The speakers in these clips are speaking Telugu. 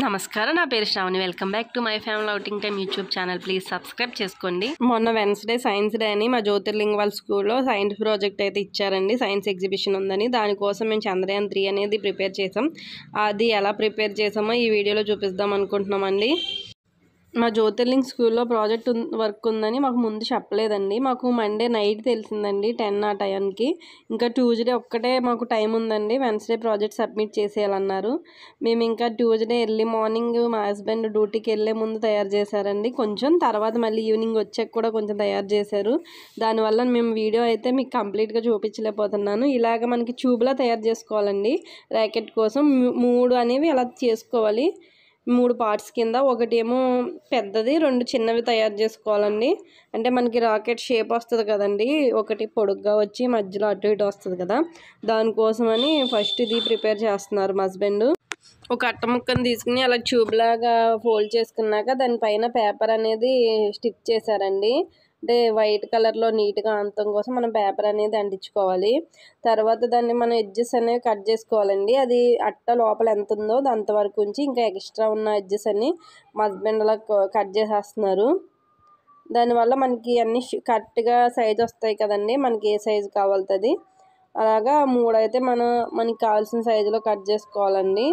నమస్కారం, నా పేరు Shravani. Welcome back to my family outing time YouTube channel. Please subscribe చేసుకోండి. మొన్న వెన్స్డే సైన్స్ డే అని మా జ్యోతిర్లింగ్ వాళ్ళ స్కూల్లో సైన్స్ ప్రాజెక్ట్ అయితే ఇచ్చారండి. సైన్స్ ఎగ్జిబిషన్ ఉందని, దానికోసం మేము చంద్రయాన్ 3 అనేది ప్రిపేర్ చేసాం. అది ఎలా ప్రిపేర్ చేసామో ఈ వీడియోలో చూపిద్దాం అనుకుంటున్నామండి. మా జ్యోతిర్లింగ్ స్కూల్లో ప్రాజెక్ట్ వర్క్ ఉందని మాకు ముందు చెప్పలేదండి. మాకు మండే నైట్ తెలిసిందండి 10 ఆ టైంకి. ఇంకా ట్యూస్డే ఒక్కటే మాకు టైం ఉందండి, వెన్స్డే ప్రాజెక్ట్ సబ్మిట్ చేసేయాలన్నారు. మేము ఇంకా ట్యూస్డే ఎర్లీ మార్నింగ్ మా హస్బెండ్ డ్యూటీకి వెళ్ళే ముందు తయారు చేశారండి కొంచెం. తర్వాత మళ్ళీ ఈవినింగ్ వచ్చాక కూడా కొంచెం తయారు చేశారు. దానివల్ల మేము వీడియో అయితే మీకు కంప్లీట్గా చూపించలేకపోతున్నాను. ఇలాగ మనకి ట్యూబ్లా తయారు చేసుకోవాలండి ర్యాకెట్ కోసం. 3 అనేవి అలా చేసుకోవాలి. 3 పార్ట్స్ కింద, ఒకటేమో పెద్దది, 2 చిన్నవి తయారు చేసుకోవాలండి. అంటే మనకి రాకెట్ షేప్ వస్తుంది కదండి, ఒకటి పొడుగ్గా వచ్చి మధ్యలో అటు ఇటు వస్తుంది కదా, దానికోసమని ఫస్ట్ ఇది ప్రిపేర్ చేస్తున్నారు మా హస్బెండ్. ఒక అట్ట ముక్కను తీసుకుని అలా ట్యూబ్ లాగా ఫోల్డ్ చేసుకున్నాక దానిపైన పేపర్ అనేది స్టిక్ చేశారండి. అంటే వైట్ కలర్లో నీట్గా అంతం కోసం మనం పేపర్ అనేది అంటించుకోవాలి. తర్వాత దాన్ని మనం ఎడ్జెస్ అనేవి కట్ చేసుకోవాలండి. అది అట్ట లోపల ఎంత ఉందో అంతవరకు ఉంచి ఇంకా ఎక్స్ట్రా ఉన్న ఎడ్జెస్ అన్ని మా హస్బెండ్ అలా కట్ చేసేస్తున్నారు. దానివల్ల మనకి అన్ని కరెక్ట్గా సైజ్ వస్తాయి కదండి, మనకి ఏ సైజు కావాలతుంది. అలాగా 3 అయితే మనకి కావాల్సిన సైజులో కట్ చేసుకోవాలండి.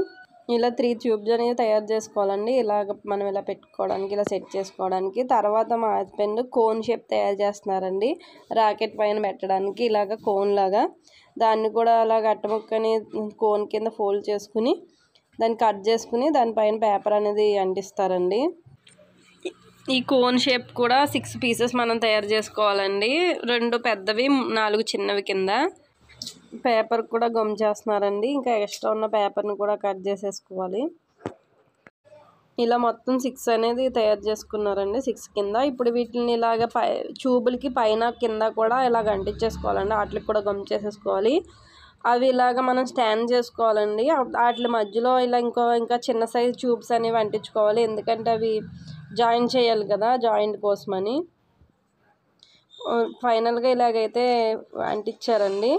ఇలా 3 ట్యూబ్స్ అనేవి తయారు చేసుకోవాలండి. ఇలాగ మనం ఇలా పెట్టుకోవడానికి, ఇలా సెట్ చేసుకోవడానికి. తర్వాత మా హస్బెండ్ కోన్ షేప్ తయారు చేస్తున్నారండి రాకెట్ పైన పెట్టడానికి. ఇలాగ కోన్ లాగా దాన్ని కూడా అలాగ అట్టముక్కని కోన్ కింద ఫోల్డ్ చేసుకుని దాన్ని కట్ చేసుకుని దానిపైన పేపర్ అనేది అంటిస్తారండి. ఈ కోన్ షేప్ కూడా 6 పీసెస్ మనం తయారు చేసుకోవాలండి. 2 పెద్దవి, 4 చిన్నవి కింద. పేపర్ కూడా గమ్ చేస్తున్నారండి. ఇంకా ఎక్స్ట్రా ఉన్న పేపర్ని కూడా కట్ చేసేసుకోవాలి. ఇలా మొత్తం 6 అనేది తయారు చేసుకున్నారండి, 6 కింద. ఇప్పుడు వీటిని ఇలాగ ట్యూబులకి పైన కింద కూడా ఇలాగ అంటించేసుకోవాలండి. వాటికి కూడా గమ్ చేసేసుకోవాలి. అవి ఇలాగ మనం స్టాండ్ చేసుకోవాలండి. వాటి మధ్యలో ఇలా ఇంకా చిన్న సైజ్ ట్యూబ్స్ అనేవి అంటించుకోవాలి, ఎందుకంటే అవి జాయింట్ చేయాలి కదా, జాయింట్ కోసమని. ఫైనల్గా ఇలాగైతే అంటించారండి.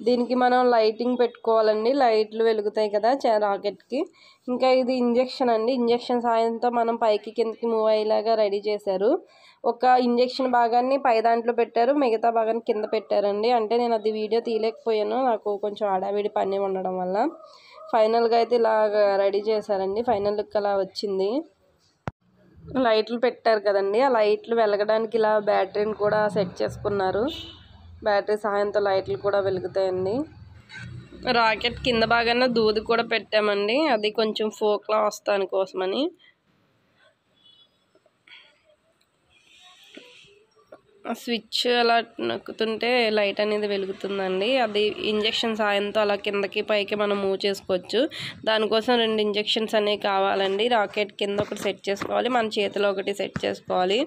దీనికి మనం లైటింగ్ పెట్టుకోవాలండి, లైట్లు వెలుగుతాయి కదా రాకెట్కి. ఇంకా ఇది ఇంజెక్షన్ అండి, ఇంజెక్షన్ సాయంతో మనం పైకి కిందకి మూవ్ అయ్యేలాగా రెడీ చేశారు. ఒక ఇంజెక్షన్ భాగాన్ని పై దాంట్లో పెట్టారు, మిగతా భాగాన్ని కింద పెట్టారండి. అంటే నేను అది వీడియో తీయలేకపోయాను, నాకు కొంచెం హడావిడి పని ఉండడం వల్ల. ఫైనల్గా అయితే ఇలాగ రెడీ చేశారండి. ఫైనల్ లుక్ అలా వచ్చింది. లైట్లు పెట్టారు కదండి, ఆ లైట్లు వెలగడానికి ఇలా బ్యాటరీని కూడా సెట్ చేసుకున్నారు. బ్యాటరీ సహాయంతో లైట్లు కూడా వెలుగుతాయండి. రాకెట్ కింద భాగాన దూది కూడా పెట్టామండి, అది కొంచెం ఫోక్లా వస్తాను కోసమని. స్విచ్ అలా నొక్కుతుంటే లైట్ అనేది వెలుగుతుందండి. అది ఇంజెక్షన్ సాయంతో అలా కిందకి పైకి మనం మూవ్ చేసుకోవచ్చు. దానికోసం 2 ఇంజెక్షన్స్ అనేవి కావాలండి. రాకెట్ కింద ఒకటి సెట్ చేసుకోవాలి, మన చేతిలో ఒకటి సెట్ చేసుకోవాలి.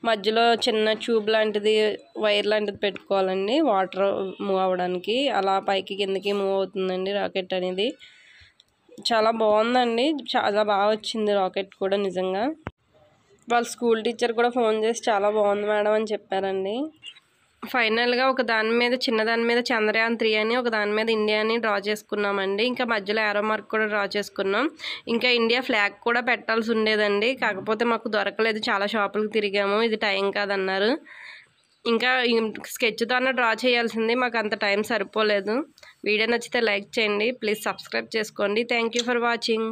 మధ్యలో చిన్న ట్యూబ్ లాంటిది, వైర్ లాంటిది పెట్టుకోవాలండి వాటర్ మూవ్ అవ్వడానికి. అలా పైకి కిందకి మూవ్ అవుతుందండి రాకెట్ అనేది. చాలా బాగుందండి, చాలా బాగా వచ్చింది రాకెట్ కూడా నిజంగా. వాళ్ళ స్కూల్ టీచర్ కూడా ఫోన్ చేసి చాలా బాగుంది మేడం అని చెప్పారండి. ఫైనల్గా ఒక దాని మీద, చిన్న దాని మీద చంద్రయాన్ 3 అని, ఒక దాని మీద ఇండియా అని డ్రా చేసుకున్నామండి. ఇంకా మధ్యలో ఏరో మార్క్ కూడా డ్రా చేసుకున్నాం. ఇంకా ఇండియా ఫ్లాగ్ కూడా పెట్టాల్సి ఉండేదండి, కాకపోతే మాకు దొరకలేదు. చాలా షాపులకు తిరిగాము, ఇది టైం కాదన్నారు. ఇంకా స్కెచ్తో అన్న డ్రా చేయాల్సింది, మాకు అంత టైం సరిపోలేదు. వీడియో నచ్చితే లైక్ చేయండి, ప్లీజ్ సబ్స్క్రైబ్ చేసుకోండి. Thank you for watching.